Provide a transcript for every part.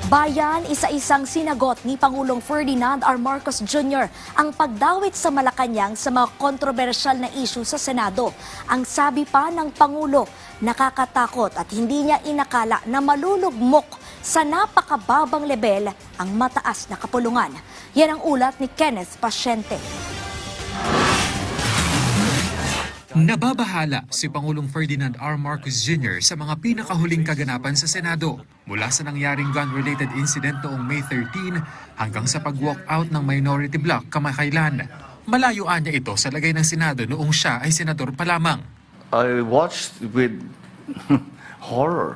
Bayan, isa-isang sinagot ni Pangulong Ferdinand R. Marcos Jr. ang pagdawit sa Malacanang sa mga kontrobersyal na isyu sa Senado. Ang sabi pa ng Pangulo, nakakatakot at hindi niya inakala na malulugmok sa napakababang level ang mataas na kapulungan. Yan ang ulat ni Kenneth Pasyente. Nababahala si Pangulong Ferdinand R. Marcos Jr. sa mga pinakahuling kaganapan sa Senado mula sa nangyaring gun-related incident noong May 13 hanggang sa pag-walk out ng minority bloc kamakailan. Malayuan niya ito sa lagay ng Senado noong siya ay senador pa lamang. I watched with horror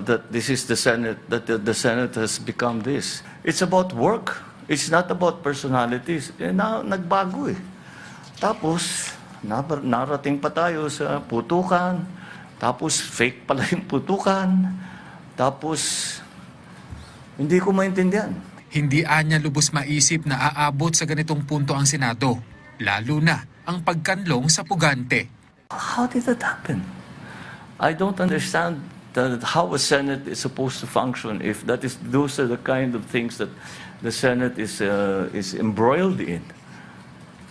that this is the Senate, that the Senate has become this. It's about work. It's not about personalities. Nagbago eh. Tapos, narating pa tayo sa putukan, tapos fake pala yung putukan, tapos hindi ko maintindihan. Hindi anya lubos maisip na aabot sa ganitong punto ang Senado, lalo na ang pagkanlong sa pugante. How did that happen? I don't understand how a Senate is supposed to function if those are the kind of things that the Senate is embroiled in.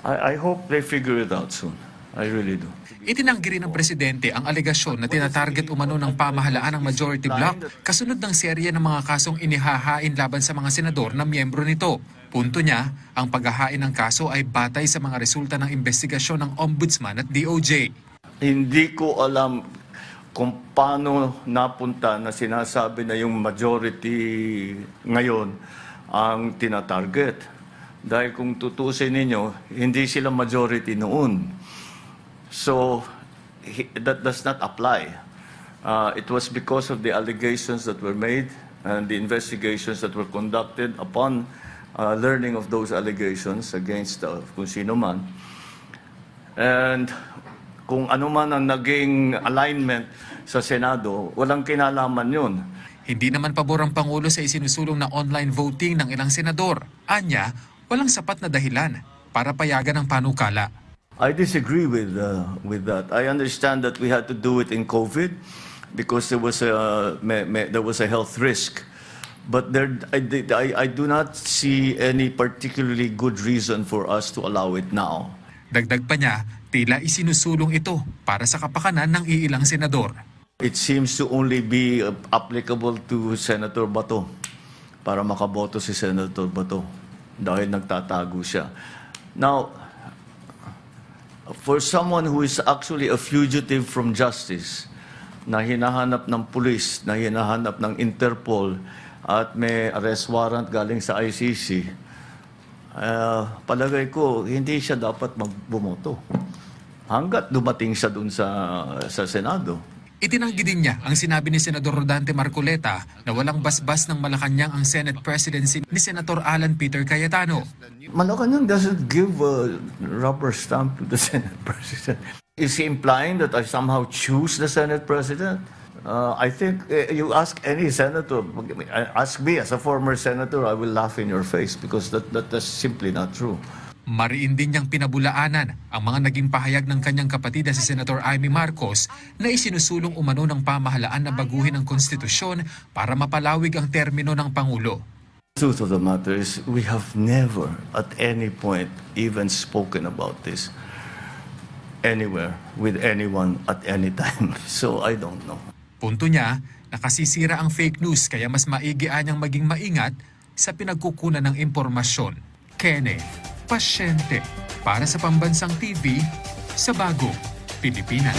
I hope they figure it out soon. I really do. Itinanggi rin ng presidente ang alegasyon na tinatarget umano ng pamahalaan ng majority bloc kasunod ng serye ng mga kasong inihahain laban sa mga senador na miyembro nito. Punto niya, ang paghahain ng kaso ay batay sa mga resulta ng investigasyon ng Ombudsman at DOJ. Hindi ko alam kung paano napunta na sinasabi na yung majority ngayon ang tinatarget. Dahil kung tutusin ninyo, hindi sila majority noon. So, that does not apply. It was because of the allegations that were made and the investigations that were conducted upon learning of those allegations against kung sino man. And kung ano man ang naging alignment sa Senado, walang kinalaman yun. Hindi naman pabor ang Pangulo sa isinusulong na online voting ng ilang senador. Anya, walang sapat na dahilan para payagan ang panukala. I disagree with that. I understand that we had to do it in COVID because there was a health risk. But I do not see any particularly good reason for us to allow it now. Dagdag pa niya, tila isinusulong ito para sa kapakanan ng iilang senador. It seems to only be applicable to Senator Bato para makaboto si Senator Bato dahil nagtatago siya. Now, for someone who is actually a fugitive from justice, na hinahanap ng pulis, na hinahanap ng Interpol, at may arrest warrant galing sa ICC, palagay ko, hindi siya dapat magbumoto. Hanggat dumating siya dun sa Senado. Itinanggi din niya ang sinabi ni Senador Rodante Marcoleta na walang basbas ng Malacanang ang Senate presidency ni Senator Alan Peter Cayetano. Malacanang doesn't give a rubber stamp to the Senate president. Is he implying that I somehow choose the Senate president? I think you ask any senator, ask me as a former senator, I will laugh in your face because that's simply not true. Mariin din niyang pinabulaanan ang mga naging pahayag ng kanyang kapatid na si Senator Amy Marcos na isinusulong umano ng pamahalaan na baguhin ang konstitusyon para mapalawig ang termino ng Pangulo. The truth of the matter is we have never at any point even spoken about this anywhere with anyone at any time. So I don't know. Punto niya, nakasisira ang fake news kaya mas maigian niyang maging maingat sa pinagkukunan ng impormasyon. Kenneth Pasyente para sa Pambansang TV sa Bagong Pilipinas.